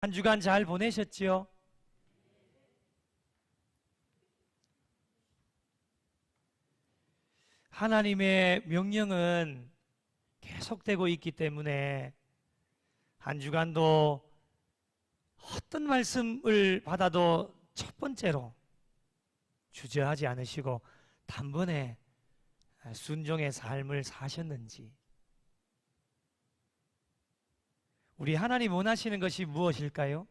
한 주간 잘 보내셨지요? 하나님의 명령은 계속되고 있기 때문에 한 주간도 어떤 말씀을 받아도 첫 번째로 주저하지 않으시고 단번에 순종의 삶을 사셨는지, 우리 하나님 원하시는 것이 무엇일까요?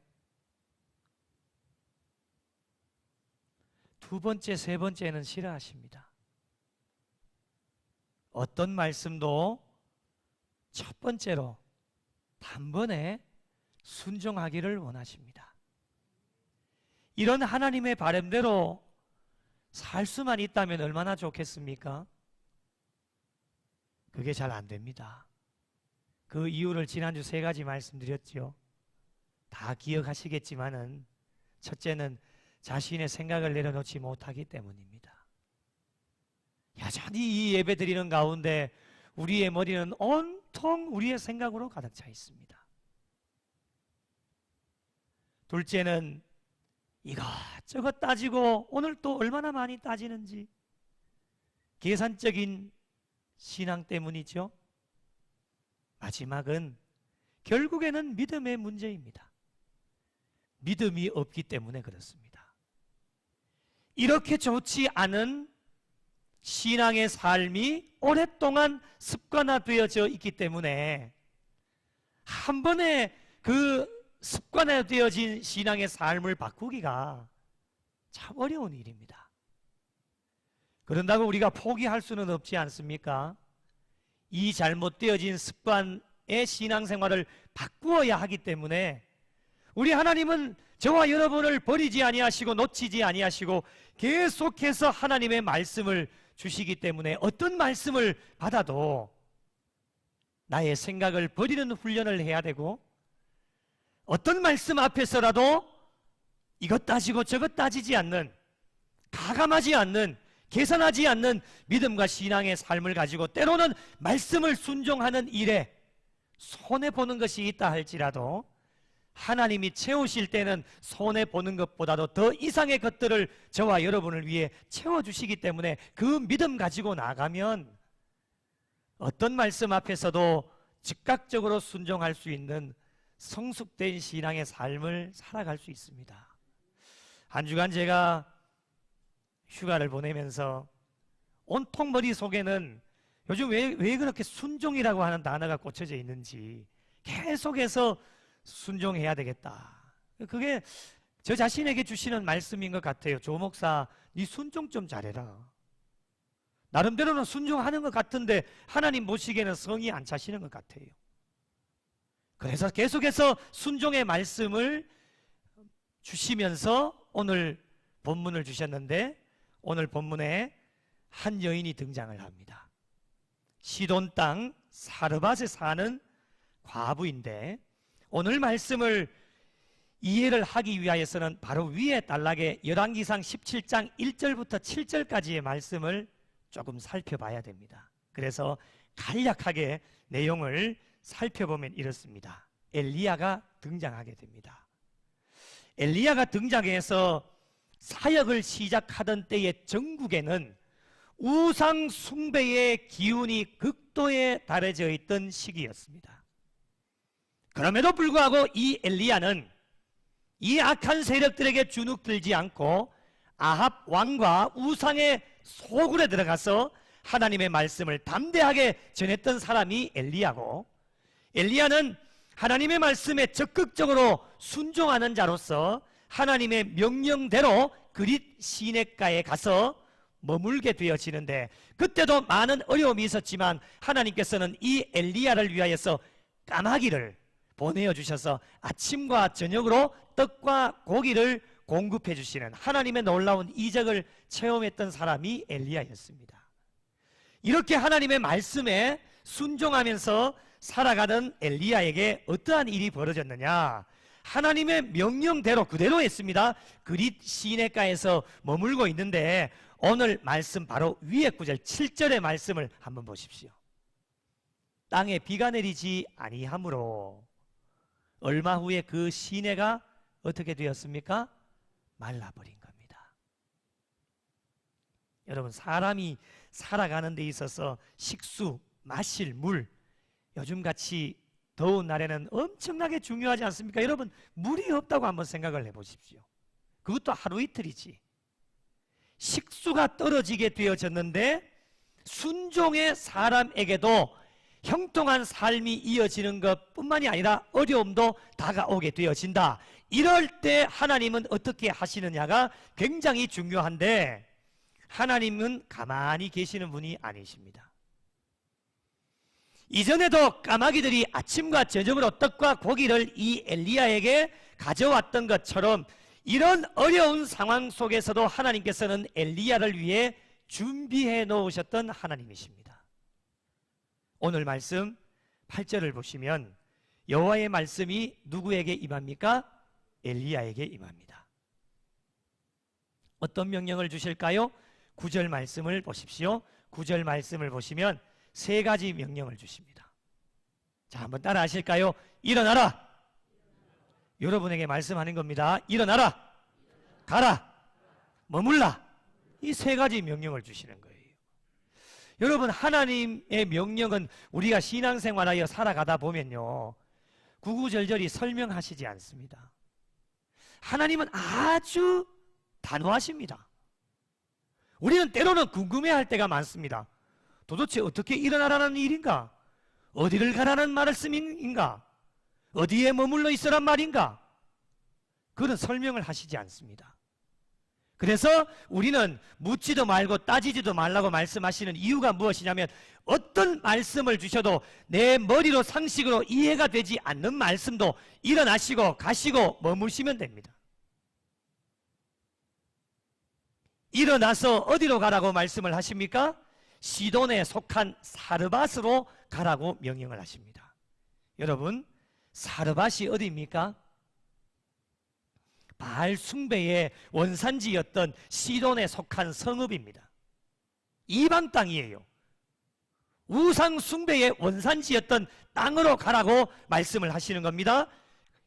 두 번째, 세 번째는 싫어하십니다. 어떤 말씀도 첫 번째로 단번에 순종하기를 원하십니다. 이런 하나님의 바람대로 살 수만 있다면 얼마나 좋겠습니까? 그게 잘 안 됩니다. 그 이유를 지난주 3가지 말씀드렸죠. 다 기억하시겠지만은, 첫째는 자신의 생각을 내려놓지 못하기 때문입니다. 여전히 이 예배 드리는 가운데 우리의 머리는 온통 우리의 생각으로 가득 차 있습니다. 둘째는 이것저것 따지고 오늘 또 얼마나 많이 따지는지, 계산적인 신앙 때문이죠. 마지막은 결국에는 믿음의 문제입니다. 믿음이 없기 때문에 그렇습니다. 이렇게 좋지 않은 신앙의 삶이 오랫동안 습관화되어져 있기 때문에 한 번에 그 습관화되어진 신앙의 삶을 바꾸기가 참 어려운 일입니다. 그런다고 우리가 포기할 수는 없지 않습니까? 이 잘못되어진 습관의 신앙생활을 바꾸어야 하기 때문에 우리 하나님은 저와 여러분을 버리지 아니하시고 놓치지 아니하시고 계속해서 하나님의 말씀을 주시기 때문에 어떤 말씀을 받아도 나의 생각을 버리는 훈련을 해야 되고, 어떤 말씀 앞에서라도 이것 따지고 저것 따지지 않는, 가감하지 않는, 계산하지 않는 믿음과 신앙의 삶을 가지고 때로는 말씀을 순종하는 일에 손해보는 것이 있다 할지라도 하나님이 채우실 때는 손해보는 것보다도 더 이상의 것들을 저와 여러분을 위해 채워주시기 때문에 그 믿음 가지고 나가면 어떤 말씀 앞에서도 즉각적으로 순종할 수 있는 성숙된 신앙의 삶을 살아갈 수 있습니다. 한 주간 제가 휴가를 보내면서 온통 머릿속에는 요즘 왜 그렇게 순종이라고 하는 단어가 꽂혀져 있는지, 계속해서 순종해야 되겠다. 그게 저 자신에게 주시는 말씀인 것 같아요. 조 목사, 네 순종 좀 잘해라. 나름대로는 순종하는 것 같은데 하나님 보시기에는 성이 안 차시는 것 같아요. 그래서 계속해서 순종의 말씀을 주시면서 오늘 본문을 주셨는데, 오늘 본문에 한 여인이 등장을 합니다. 시돈 땅 사르밧에 사는 과부인데, 오늘 말씀을 이해를 하기 위하여서는 바로 위에 단락에 열왕기상 17장 1절부터 7절까지의 말씀을 조금 살펴봐야 됩니다. 그래서 간략하게 내용을 살펴보면 이렇습니다. 엘리야가 등장하게 됩니다. 엘리야가 등장해서 사역을 시작하던 때의 전국에는 우상 숭배의 기운이 극도에 달해져 있던 시기였습니다. 그럼에도 불구하고 이 엘리야는 이 악한 세력들에게 주눅들지 않고 아합 왕과 우상의 소굴에 들어가서 하나님의 말씀을 담대하게 전했던 사람이 엘리야고, 엘리야는 하나님의 말씀에 적극적으로 순종하는 자로서 하나님의 명령대로 그릿 시냇가에 가서 머물게 되어지는데, 그때도 많은 어려움이 있었지만 하나님께서는 이 엘리야를 위하여서 까마귀를 보내어 주셔서 아침과 저녁으로 떡과 고기를 공급해 주시는 하나님의 놀라운 이적을 체험했던 사람이 엘리야였습니다. 이렇게 하나님의 말씀에 순종하면서 살아가던 엘리야에게 어떠한 일이 벌어졌느냐? 하나님의 명령대로 그대로 했습니다. 그릿 시냇가에서 머물고 있는데, 오늘 말씀 바로 위에 구절 7절의 말씀을 한번 보십시오. 땅에 비가 내리지 아니하므로 얼마 후에 그 시내가 어떻게 되었습니까? 말라버린 겁니다. 여러분, 사람이 살아가는 데 있어서 식수, 마실 물, 요즘같이 더운 날에는 엄청나게 중요하지 않습니까? 여러분, 물이 없다고 한번 생각을 해보십시오. 그것도 하루 이틀이지. 식수가 떨어지게 되어졌는데 순종의 사람에게도 형통한 삶이 이어지는 것뿐만이 아니라 어려움도 다가오게 되어진다. 이럴 때 하나님은 어떻게 하시느냐가 굉장히 중요한데, 하나님은 가만히 계시는 분이 아니십니다. 이전에도 까마귀들이 아침과 저녁으로 떡과 고기를 이 엘리야에게 가져왔던 것처럼 이런 어려운 상황 속에서도 하나님께서는 엘리야를 위해 준비해 놓으셨던 하나님이십니다. 오늘 말씀 8절을 보시면 여호와의 말씀이 누구에게 임합니까? 엘리야에게 임합니다. 어떤 명령을 주실까요? 9절 말씀을 보십시오. 9절 말씀을 보시면 세 가지 명령을 주십니다. 자, 한번 따라 하실까요? 일어나라. 여러분에게 말씀하는 겁니다. 일어나라, 가라, 머물라. 이 세 가지 명령을 주시는 거예요. 여러분, 하나님의 명령은 우리가 신앙생활하여 살아가다 보면요, 구구절절히 설명하시지 않습니다. 하나님은 아주 단호하십니다. 우리는 때로는 궁금해할 때가 많습니다. 도대체 어떻게 일어나라는 일인가? 어디를 가라는 말씀인가? 어디에 머물러 있으란 말인가? 그런 설명을 하시지 않습니다. 그래서 우리는 묻지도 말고 따지지도 말라고 말씀하시는 이유가 무엇이냐면, 어떤 말씀을 주셔도 내 머리로 상식으로 이해가 되지 않는 말씀도 일어나시고 가시고 머무시면 됩니다. 일어나서 어디로 가라고 말씀을 하십니까? 시돈에 속한 사르밧으로 가라고 명령을 하십니다. 여러분, 사르밧이 어디입니까? 바알 숭배의 원산지였던 시돈에 속한 성읍입니다. 이방 땅이에요. 우상 숭배의 원산지였던 땅으로 가라고 말씀을 하시는 겁니다.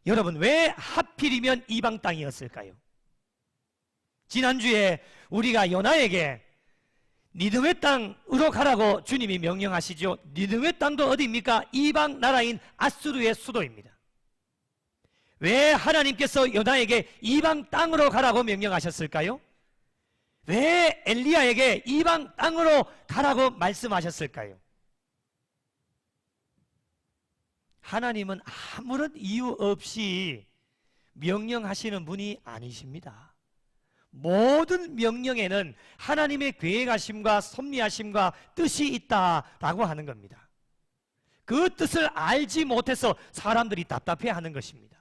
여러분, 왜 하필이면 이방 땅이었을까요? 지난주에 우리가 요나에게 니느웨 땅으로 가라고 주님이 명령하시죠. 니느웨 땅도 어디입니까? 이방 나라인 아수르의 수도입니다. 왜 하나님께서 요나에게 이방 땅으로 가라고 명령하셨을까요? 왜 엘리야에게 이방 땅으로 가라고 말씀하셨을까요? 하나님은 아무런 이유 없이 명령하시는 분이 아니십니다. 모든 명령에는 하나님의 계획하심과 섭리하심과 뜻이 있다라고 하는 겁니다. 그 뜻을 알지 못해서 사람들이 답답해하는 것입니다.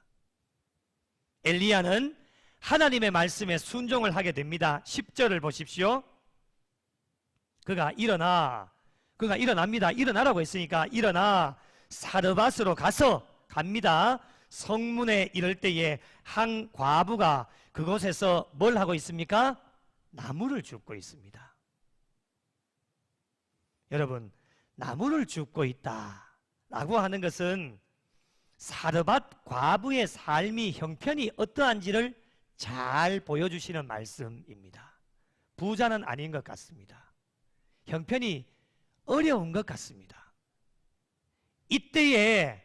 엘리야는 하나님의 말씀에 순종을 하게 됩니다. 10절을 보십시오. 그가 일어납니다. 일어나라고 했으니까 일어나 사르밧으로 가서 갑니다. 성문에 이를 때에 한 과부가 그곳에서 뭘 하고 있습니까? 나무를 줍고 있습니다. 여러분, 나무를 줍고 있다라고 하는 것은 사르밧 과부의 삶이 형편이 어떠한지를 잘 보여주시는 말씀입니다. 부자는 아닌 것 같습니다. 형편이 어려운 것 같습니다. 이때에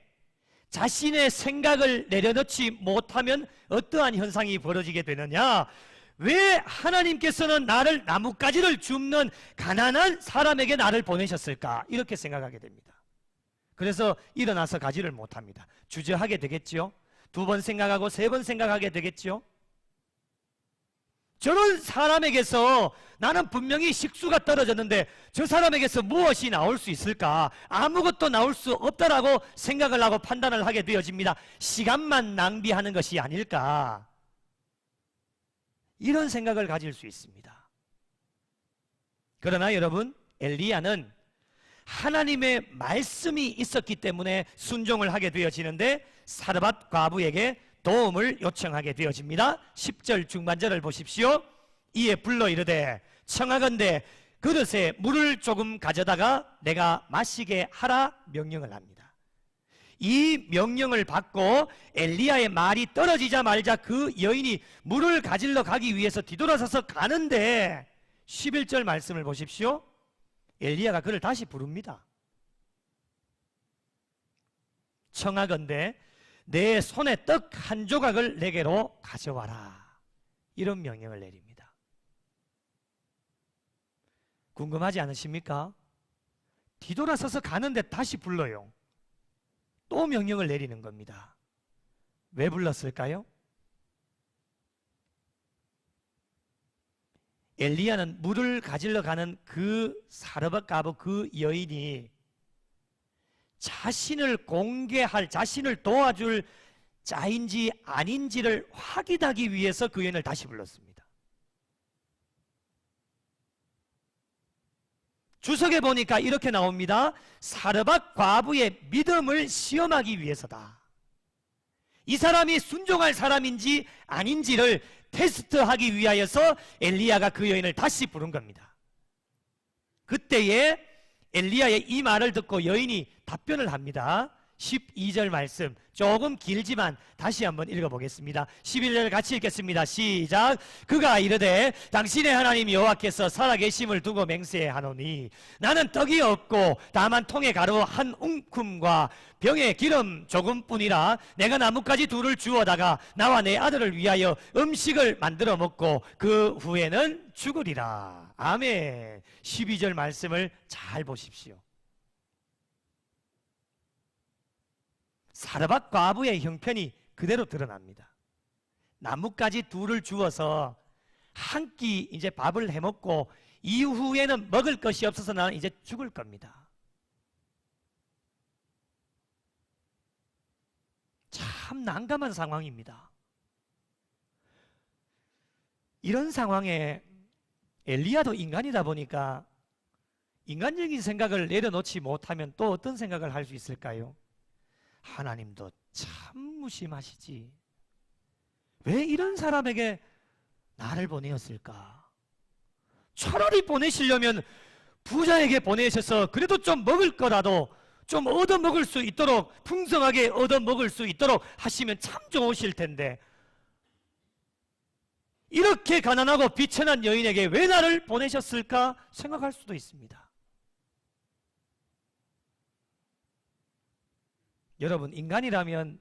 자신의 생각을 내려놓지 못하면 어떠한 현상이 벌어지게 되느냐? 왜 하나님께서는 나를 나뭇가지를 줍는 가난한 사람에게 나를 보내셨을까? 이렇게 생각하게 됩니다. 그래서 일어나서 가지를 못합니다. 주저하게 되겠죠. 2번 생각하고 3번 생각하게 되겠죠. 저런 사람에게서 나는 분명히 식수가 떨어졌는데 저 사람에게서 무엇이 나올 수 있을까? 아무것도 나올 수 없다라고 생각을 하고 판단을 하게 되어집니다. 시간만 낭비하는 것이 아닐까? 이런 생각을 가질 수 있습니다. 그러나 여러분, 엘리야는 하나님의 말씀이 있었기 때문에 순종을 하게 되어지는데 사르밧 과부에게 도움을 요청하게 되어집니다. 10절 중반절을 보십시오. 이에 불러 이르되 청하건대 그릇에 물을 조금 가져다가 내가 마시게 하라 명령을 합니다. 이 명령을 받고 엘리야의 말이 떨어지자 말자 그 여인이 물을 가지러 가기 위해서 뒤돌아서서 가는데 11절 말씀을 보십시오. 엘리야가 그를 다시 부릅니다. 청하건대 내 손에 떡 한 조각을 내게로 가져와라. 이런 명령을 내립니다. 궁금하지 않으십니까? 뒤돌아서서 가는데 다시 불러요. 또 명령을 내리는 겁니다. 왜 불렀을까요? 엘리야는 물을 가지러 가는 그 사르밧 과부 그 여인이 자신을 공개할, 자신을 도와줄 자인지 아닌지를 확인하기 위해서 그 여인을 다시 불렀습니다. 주석에 보니까 이렇게 나옵니다. 사르밧 과부의 믿음을 시험하기 위해서다. 이 사람이 순종할 사람인지 아닌지를 테스트하기 위하여서 엘리야가 그 여인을 다시 부른 겁니다. 그때에 엘리야의 이 말을 듣고 여인이 답변을 합니다. 12절 말씀 조금 길지만 다시 한번 읽어보겠습니다. 11절 같이 읽겠습니다. 시작. 그가 이르되 당신의 하나님 여호와께서 살아계심을 두고 맹세하노니 나는 떡이 없고 다만 통에 가루 한 움큼과 병에 기름 조금뿐이라 내가 나뭇가지 둘을 주워다가 나와 내 아들을 위하여 음식을 만들어 먹고 그 후에는 죽으리라. 아멘. 12절 말씀을 잘 보십시오. 사르밧 과부의 형편이 그대로 드러납니다. 나뭇가지 둘을 주어서 한 끼 이제 밥을 해먹고 이후에는 먹을 것이 없어서 나는 이제 죽을 겁니다. 참 난감한 상황입니다. 이런 상황에 엘리야도 인간이다 보니까 인간적인 생각을 내려놓지 못하면 또 어떤 생각을 할 수 있을까요? 하나님도 참 무심하시지. 왜 이런 사람에게 나를 보내었을까? 차라리 보내시려면 부자에게 보내셔서 그래도 좀 먹을 거라도 좀 얻어먹을 수 있도록, 풍성하게 얻어먹을 수 있도록 하시면 참 좋으실 텐데 이렇게 가난하고 비천한 여인에게 왜 나를 보내셨을까 생각할 수도 있습니다. 여러분, 인간이라면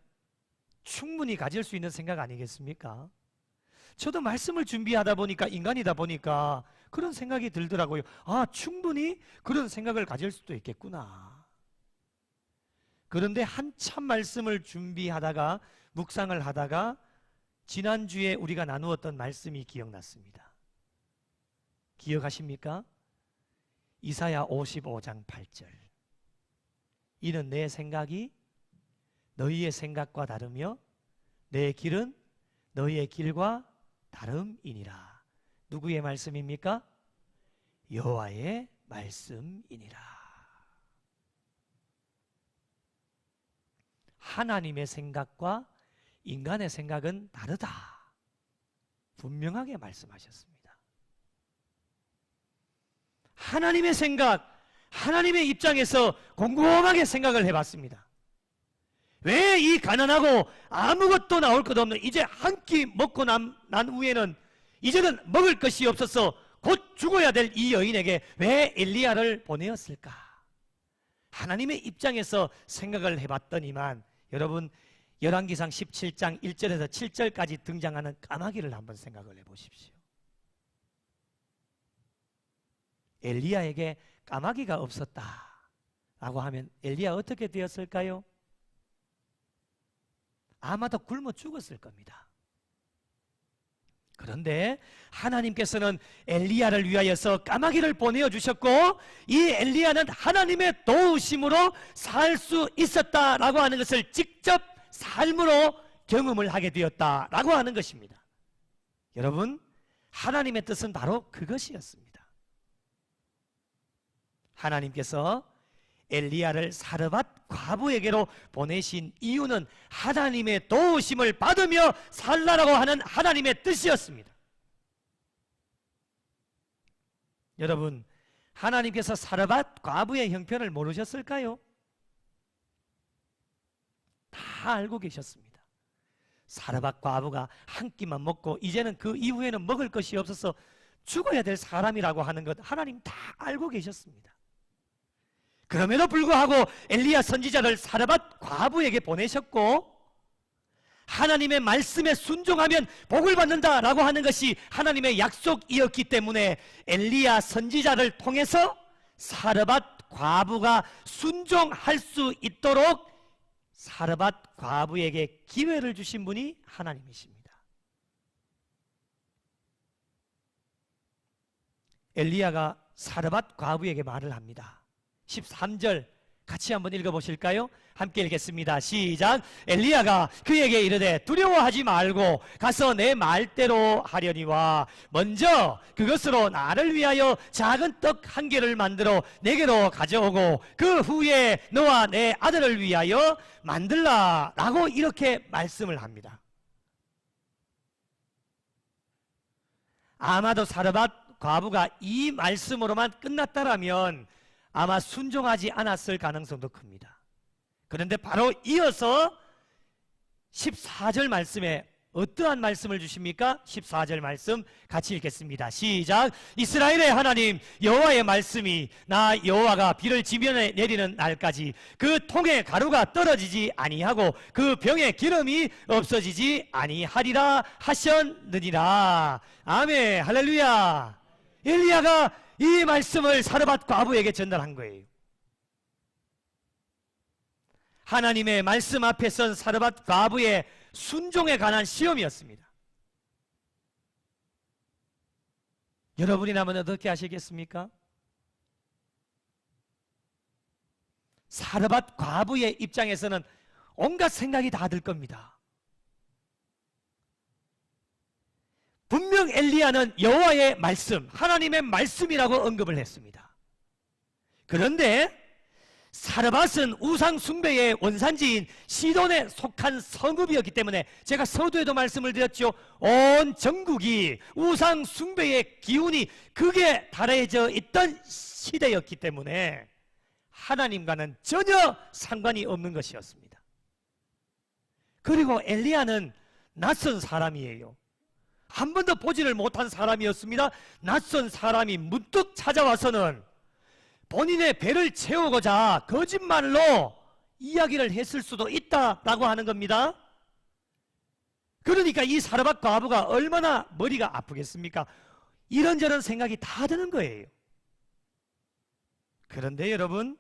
충분히 가질 수 있는 생각 아니겠습니까? 저도 말씀을 준비하다 보니까 인간이다 보니까 그런 생각이 들더라고요. 아, 충분히 그런 생각을 가질 수도 있겠구나. 그런데 한참 말씀을 준비하다가 묵상을 하다가 지난주에 우리가 나누었던 말씀이 기억났습니다. 기억하십니까? 이사야 55장 8절. 이는 내 생각이 너희의 생각과 다르며 내 길은 너희의 길과 다름이니라. 누구의 말씀입니까? 여호와의 말씀이니라. 하나님의 생각과 인간의 생각은 다르다. 분명하게 말씀하셨습니다. 하나님의 생각, 하나님의 입장에서 곰곰하게 생각을 해봤습니다. 왜 이 가난하고 아무것도 나올 것 없는 이제 한 끼 먹고 난 후에는 이제는 먹을 것이 없어서 곧 죽어야 될 이 여인에게 왜 엘리야를 보내었을까? 하나님의 입장에서 생각을 해봤더니만 여러분, 열왕기상 17장 1절에서 7절까지 등장하는 까마귀를 한번 생각을 해보십시오. 엘리야에게 까마귀가 없었다라고 하면 엘리야 어떻게 되었을까요? 아마도 굶어 죽었을 겁니다. 그런데 하나님께서는 엘리야를 위하여서 까마귀를 보내어 주셨고 이 엘리야는 하나님의 도우심으로 살 수 있었다라고 하는 것을 직접 삶으로 경험을 하게 되었다라고 하는 것입니다. 여러분, 하나님의 뜻은 바로 그것이었습니다. 하나님께서 엘리야를 사르밧 과부에게로 보내신 이유는 하나님의 도우심을 받으며 살라라고 하는 하나님의 뜻이었습니다. 여러분, 하나님께서 사르밧 과부의 형편을 모르셨을까요? 다 알고 계셨습니다. 사르밧 과부가 한 끼만 먹고 이제는 그 이후에는 먹을 것이 없어서 죽어야 될 사람이라고 하는 것 하나님 다 알고 계셨습니다. 그럼에도 불구하고 엘리야 선지자를 사르밧 과부에게 보내셨고 하나님의 말씀에 순종하면 복을 받는다라고 하는 것이 하나님의 약속이었기 때문에 엘리야 선지자를 통해서 사르밧 과부가 순종할 수 있도록 사르밧 과부에게 기회를 주신 분이 하나님이십니다. 엘리야가 사르밧 과부에게 말을 합니다. 13절 같이 한번 읽어보실까요? 함께 읽겠습니다. 시작. 엘리야가 그에게 이르되 두려워하지 말고 가서 내 말대로 하려니와 먼저 그것으로 나를 위하여 작은 떡 한 개를 만들어 내게로 가져오고 그 후에 너와 내 아들을 위하여 만들라 라고 이렇게 말씀을 합니다. 아마도 사르밧 과부가 이 말씀으로만 끝났다라면 아마 순종하지 않았을 가능성도 큽니다. 그런데 바로 이어서 14절 말씀에 어떠한 말씀을 주십니까? 14절 말씀 같이 읽겠습니다. 시작. 이스라엘의 하나님 여호와의 말씀이 나 여호와가 비를 지면에 내리는 날까지 그 통에 가루가 떨어지지 아니하고 그 병에 기름이 없어지지 아니하리라 하셨느니라. 아멘. 할렐루야. 엘리야가 이 말씀을 사르밧 과부에게 전달한 거예요. 하나님의 말씀 앞에 선 사르밧 과부의 순종에 관한 시험이었습니다. 여러분이라면 어떻게 하시겠습니까? 사르밧 과부의 입장에서는 온갖 생각이 다 들 겁니다. 분명 엘리야는 여호와의 말씀, 하나님의 말씀이라고 언급을 했습니다. 그런데 사르밧은 우상 숭배의 원산지인 시돈에 속한 성읍이었기 때문에 제가 서두에도 말씀을 드렸죠. 온 전국이 우상 숭배의 기운이 극에 달해져 있던 시대였기 때문에 하나님과는 전혀 상관이 없는 것이었습니다. 그리고 엘리야는 낯선 사람이에요. 한 번도 보지를 못한 사람이었습니다. 낯선 사람이 문득 찾아와서는 본인의 배를 채우고자 거짓말로 이야기를 했을 수도 있다라고 하는 겁니다. 그러니까 이 사르밧 과부가 얼마나 머리가 아프겠습니까? 이런저런 생각이 다 드는 거예요. 그런데 여러분,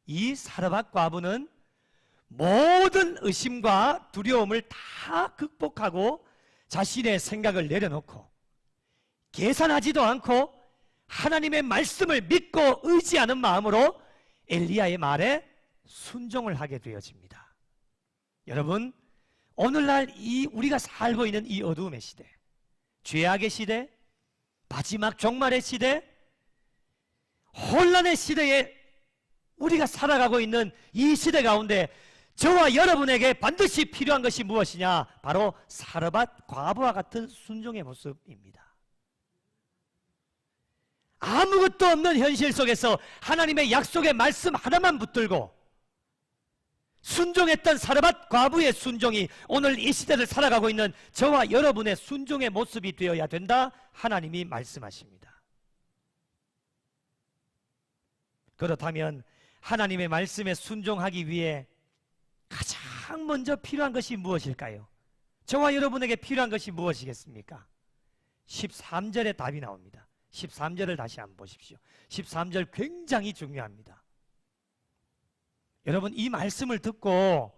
이 사르밧 과부는 모든 의심과 두려움을 다 극복하고 자신의 생각을 내려놓고 계산하지도 않고 하나님의 말씀을 믿고 의지하는 마음으로 엘리야의 말에 순종을 하게 되어집니다. 여러분, 오늘날 우리가 살고 있는 이 어두움의 시대, 죄악의 시대, 마지막 종말의 시대, 혼란의 시대에 우리가 살아가고 있는 이 시대 가운데 저와 여러분에게 반드시 필요한 것이 무엇이냐? 바로 사르밧 과부와 같은 순종의 모습입니다. 아무것도 없는 현실 속에서 하나님의 약속의 말씀 하나만 붙들고 순종했던 사르밧 과부의 순종이 오늘 이 시대를 살아가고 있는 저와 여러분의 순종의 모습이 되어야 된다, 하나님이 말씀하십니다. 그렇다면 하나님의 말씀에 순종하기 위해 가장 먼저 필요한 것이 무엇일까요? 저와 여러분에게 필요한 것이 무엇이겠습니까? 13절에 답이 나옵니다. 13절을 다시 한번 보십시오. 13절 굉장히 중요합니다. 여러분, 이 말씀을 듣고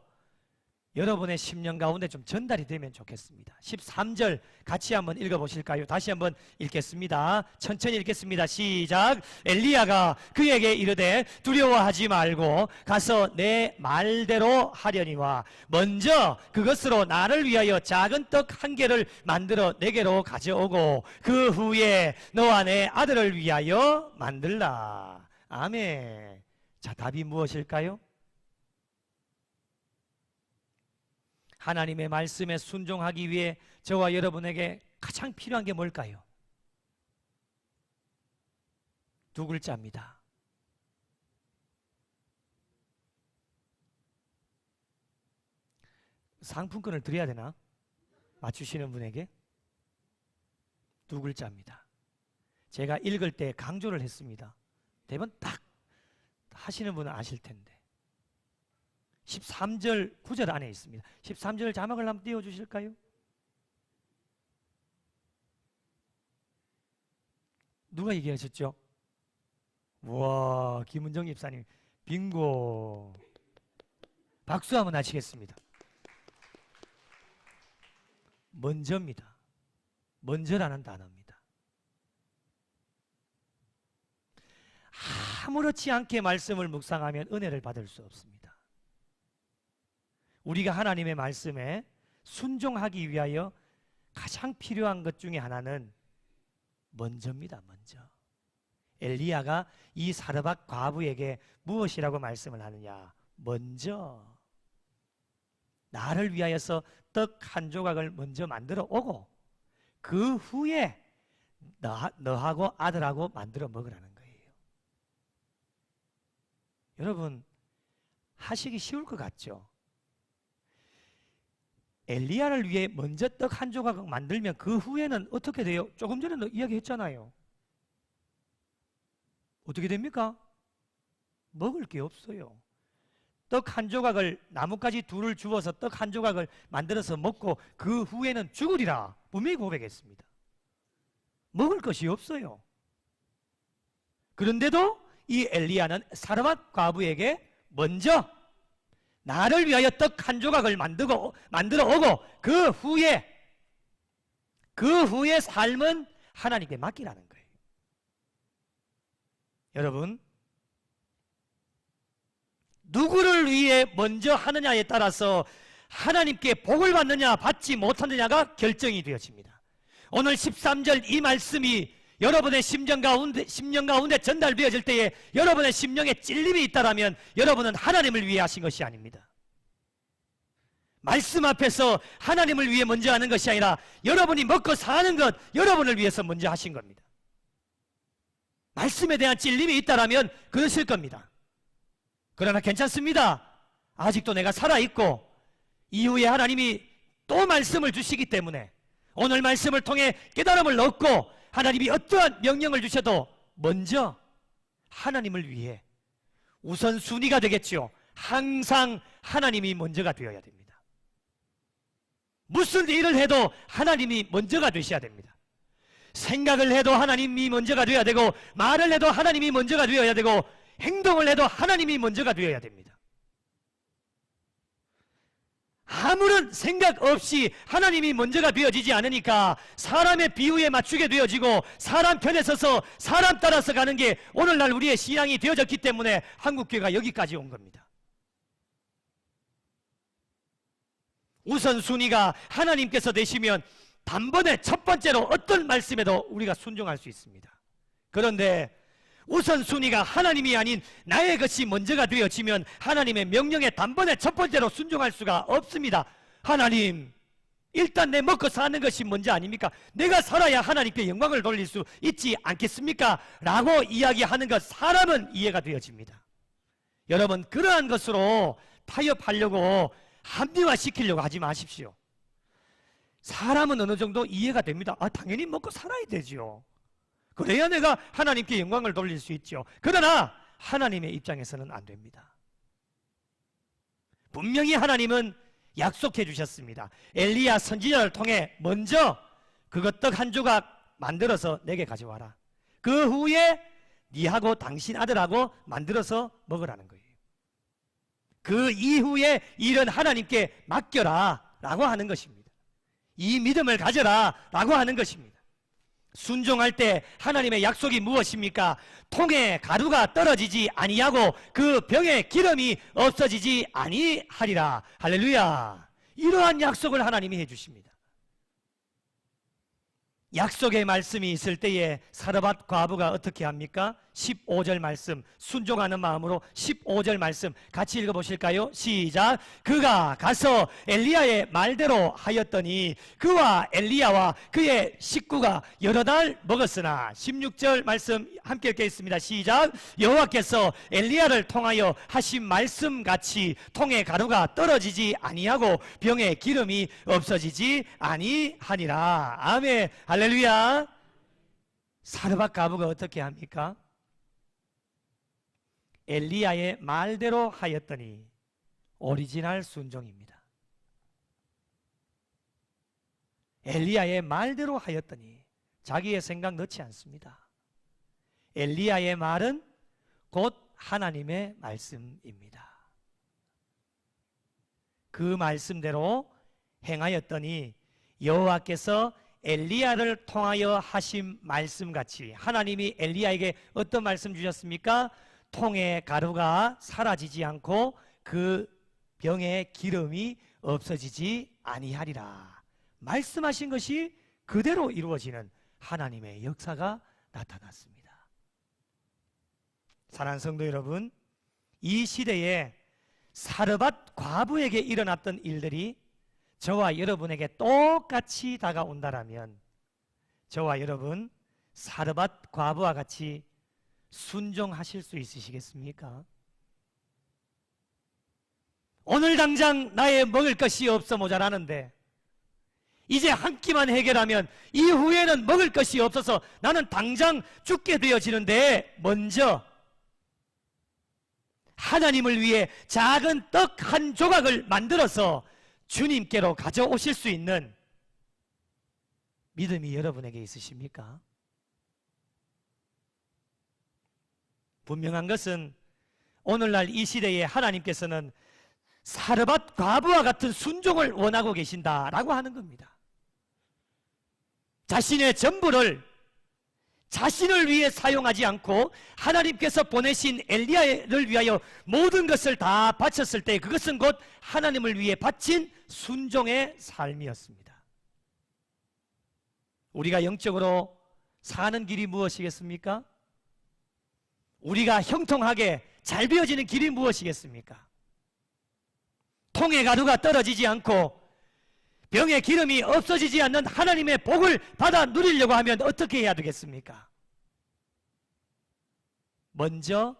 여러분의 심령 가운데 좀 전달이 되면 좋겠습니다. 13절 같이 한번 읽어보실까요? 다시 한번 읽겠습니다. 천천히 읽겠습니다. 시작. 엘리야가 그에게 이르되 두려워하지 말고 가서 내 말대로 하려니와 먼저 그것으로 나를 위하여 작은 떡 한 개를 만들어 내게로 가져오고 그 후에 너와 내 아들을 위하여 만들라. 아멘. 자, 답이 무엇일까요? 하나님의 말씀에 순종하기 위해 저와 여러분에게 가장 필요한 게 뭘까요? 두 글자입니다. 상품권을 드려야 되나? 맞추시는 분에게? 두 글자입니다. 제가 읽을 때 강조를 했습니다. 대번 딱 하시는 분은 아실 텐데. 13절 9절 안에 있습니다. 13절 자막을 한번 띄워주실까요? 누가 얘기하셨죠? 우와, 김은정 집사님 빙고. 박수 한번 하시겠습니다. 먼저입니다. 먼저라는 단어입니다. 아무렇지 않게 말씀을 묵상하면 은혜를 받을 수 없습니다. 우리가 하나님의 말씀에 순종하기 위하여 가장 필요한 것 중에 하나는 먼저입니다. 먼저. 엘리야가 이 사르밧 과부에게 무엇이라고 말씀을 하느냐? 먼저 나를 위하여서 떡 한 조각을 먼저 만들어 오고 그 후에 너하고 아들하고 만들어 먹으라는 거예요. 여러분, 하시기 쉬울 것 같죠? 엘리야를 위해 먼저 떡 한 조각 만들면 그 후에는 어떻게 돼요? 조금 전에 이야기했잖아요. 어떻게 됩니까? 먹을 게 없어요. 떡 한 조각을, 나뭇가지 둘을 주워서 떡 한 조각을 만들어서 먹고 그 후에는 죽으리라 분명히 고백했습니다. 먹을 것이 없어요. 그런데도 이 엘리야는 사르밧 과부에게 먼저 나를 위하여 떡 한 조각을 만들어 오고 그 후에 삶은 하나님께 맡기라는 거예요. 여러분, 누구를 위해 먼저 하느냐에 따라서 하나님께 복을 받느냐 받지 못하느냐가 결정이 되어집니다. 오늘 13절 이 말씀이 여러분의 심령 가운데 전달되어질 때에 여러분의 심령에 찔림이 있다면 여러분은 하나님을 위해 하신 것이 아닙니다. 말씀 앞에서 하나님을 위해 먼저 하는 것이 아니라 여러분이 먹고 사는 것, 여러분을 위해서 먼저 하신 겁니다. 말씀에 대한 찔림이 있다면 그러실 겁니다. 그러나 괜찮습니다. 아직도 내가 살아있고 이후에 하나님이 또 말씀을 주시기 때문에 오늘 말씀을 통해 깨달음을 얻고 하나님이 어떠한 명령을 주셔도 먼저 하나님을 위해 우선순위가 되겠지요. 항상 하나님이 먼저가 되어야 됩니다. 무슨 일을 해도 하나님이 먼저가 되셔야 됩니다. 생각을 해도 하나님이 먼저가 되어야 되고 말을 해도 하나님이 먼저가 되어야 되고 행동을 해도 하나님이 먼저가 되어야 됩니다. 아무런 생각 없이 하나님이 먼저가 되어지지 않으니까 사람의 비유에 맞추게 되어지고 사람 편에 서서 사람 따라서 가는 게 오늘날 우리의 신앙이 되어졌기 때문에 한국교회가 여기까지 온 겁니다. 우선순위가 하나님께서 되시면 단번에 첫 번째로 어떤 말씀에도 우리가 순종할 수 있습니다. 그런데 우선순위가 하나님이 아닌 나의 것이 먼저가 되어지면 하나님의 명령에 단번에 첫 번째로 순종할 수가 없습니다. 하나님, 일단 내 먹고 사는 것이 먼저 아닙니까? 내가 살아야 하나님께 영광을 돌릴 수 있지 않겠습니까? 라고 이야기하는 것, 사람은 이해가 되어집니다. 여러분, 그러한 것으로 타협하려고 합리화시키려고 하지 마십시오. 사람은 어느 정도 이해가 됩니다. 당연히 먹고 살아야 되지요. 그래야 내가 하나님께 영광을 돌릴 수 있죠. 그러나 하나님의 입장에서는 안 됩니다. 분명히 하나님은 약속해 주셨습니다. 엘리야 선지자를 통해 먼저 그것 떡 한 조각 만들어서 내게 가져와라. 그 후에 네하고 당신 아들하고 만들어서 먹으라는 거예요. 그 이후에 일은 하나님께 맡겨라 라고 하는 것입니다. 이 믿음을 가져라 라고 하는 것입니다. 순종할 때 하나님의 약속이 무엇입니까? 통에 가루가 떨어지지 아니하고 그 병에 기름이 없어지지 아니하리라. 할렐루야. 이러한 약속을 하나님이 해주십니다. 약속의 말씀이 있을 때에 사르밧 과부가 어떻게 합니까? 15절 말씀, 순종하는 마음으로 15절 말씀 같이 읽어보실까요? 시작. 그가 가서 엘리야의 말대로 하였더니 그와 엘리야와 그의 식구가 여러 달 먹었으나 16절 말씀 함께 읽겠습니다. 시작. 여호와께서 엘리야를 통하여 하신 말씀같이 통에 가루가 떨어지지 아니하고 병에 기름이 없어지지 아니하니라. 아멘. 할렐루야. 사르밧 과부가 어떻게 합니까? 엘리야의 말대로 하였더니 오리지널 순종입니다. 엘리야의 말대로 하였더니 자기의 생각 넣지 않습니다. 엘리야의 말은 곧 하나님의 말씀입니다. 그 말씀대로 행하였더니 여호와께서 엘리야를 통하여 하신 말씀같이 하나님이 엘리야에게 어떤 말씀 주셨습니까? 통에 가루가 사라지지 않고 그 병에 기름이 없어지지 아니하리라. 말씀하신 것이 그대로 이루어지는 하나님의 역사가 나타났습니다. 사랑하는 성도 여러분, 이 시대에 사르밧 과부에게 일어났던 일들이 저와 여러분에게 똑같이 다가온다라면 저와 여러분 사르밧 과부와 같이 순종하실 수 있으시겠습니까? 오늘 당장 나의 먹을 것이 없어 모자라는데 이제 한 끼만 해결하면 이후에는 먹을 것이 없어서 나는 당장 죽게 되어지는데 먼저 하나님을 위해 작은 떡 한 조각을 만들어서 주님께로 가져오실 수 있는 믿음이 여러분에게 있으십니까? 분명한 것은 오늘날 이 시대에 하나님께서는 사르밧 과부와 같은 순종을 원하고 계신다라고 하는 겁니다. 자신의 전부를 자신을 위해 사용하지 않고 하나님께서 보내신 엘리야를 위하여 모든 것을 다 바쳤을 때 그것은 곧 하나님을 위해 바친 순종의 삶이었습니다. 우리가 영적으로 사는 길이 무엇이겠습니까? 우리가 형통하게 잘 되어지는 길이 무엇이겠습니까? 통에 가루가 떨어지지 않고 병에 기름이 없어지지 않는 하나님의 복을 받아 누리려고 하면 어떻게 해야 되겠습니까? 먼저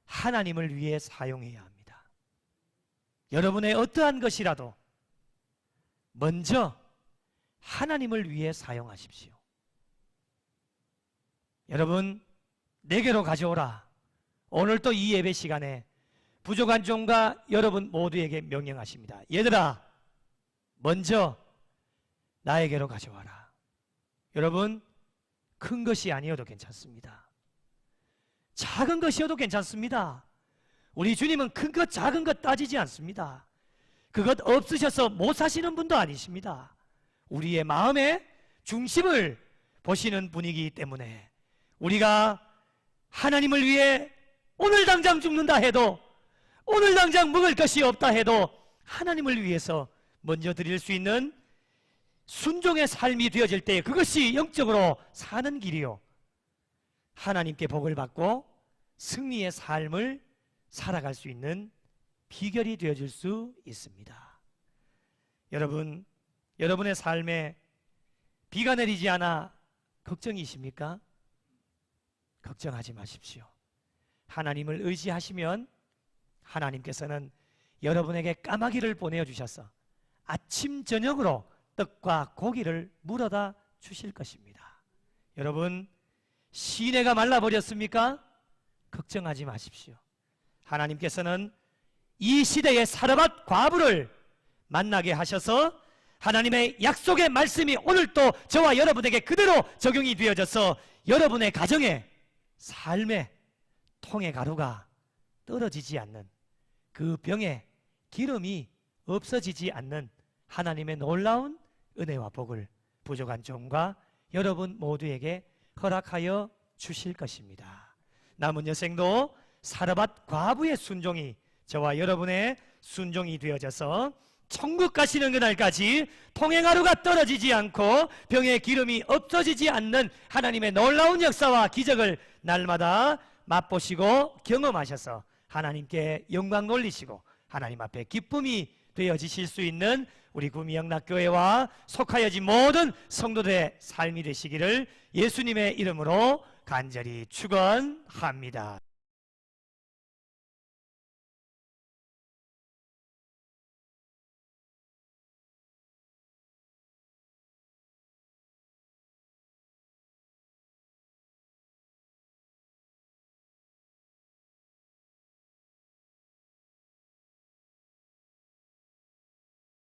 하나님을 위해 사용해야 합니다. 여러분의 어떠한 것이라도 먼저 하나님을 위해 사용하십시오. 여러분, 내게로 가져오라. 오늘 또 이 예배 시간에 부족한 종과 여러분 모두에게 명령하십니다. 얘들아, 먼저 나에게로 가져와라. 여러분, 큰 것이 아니어도 괜찮습니다. 작은 것이어도 괜찮습니다. 우리 주님은 큰 것 작은 것 따지지 않습니다. 그것 없으셔서 못 사시는 분도 아니십니다. 우리의 마음의 중심을 보시는 분이기 때문에 우리가 하나님을 위해 오늘 당장 죽는다 해도, 오늘 당장 먹을 것이 없다 해도 하나님을 위해서 먼저 드릴 수 있는 순종의 삶이 되어질 때 그것이 영적으로 사는 길이요, 하나님께 복을 받고 승리의 삶을 살아갈 수 있는 비결이 되어질 수 있습니다. 여러분, 여러분의 삶에 비가 내리지 않아 걱정이십니까? 걱정하지 마십시오. 하나님을 의지하시면 하나님께서는 여러분에게 까마귀를 보내주셔서 아침 저녁으로 떡과 고기를 물어다 주실 것입니다. 여러분, 시내가 말라버렸습니까? 걱정하지 마십시오. 하나님께서는 이 시대의 사르밧 과부를 만나게 하셔서 하나님의 약속의 말씀이 오늘 또 저와 여러분에게 그대로 적용이 되어져서 여러분의 가정에, 삶에 통의 가루가 떨어지지 않는, 그 병에 기름이 없어지지 않는 하나님의 놀라운 은혜와 복을 부족한 종과 여러분 모두에게 허락하여 주실 것입니다. 남은 여생도 사르밧 과부의 순종이 저와 여러분의 순종이 되어져서 천국 가시는 그날까지 통의 가루가 떨어지지 않고 병의 기름이 없어지지 않는 하나님의 놀라운 역사와 기적을 날마다 맛보시고 경험하셔서 하나님께 영광 돌리시고 하나님 앞에 기쁨이 되어지실 수 있는 우리 구미영락교회와 속하여진 모든 성도들의 삶이 되시기를 예수님의 이름으로 간절히 축원합니다.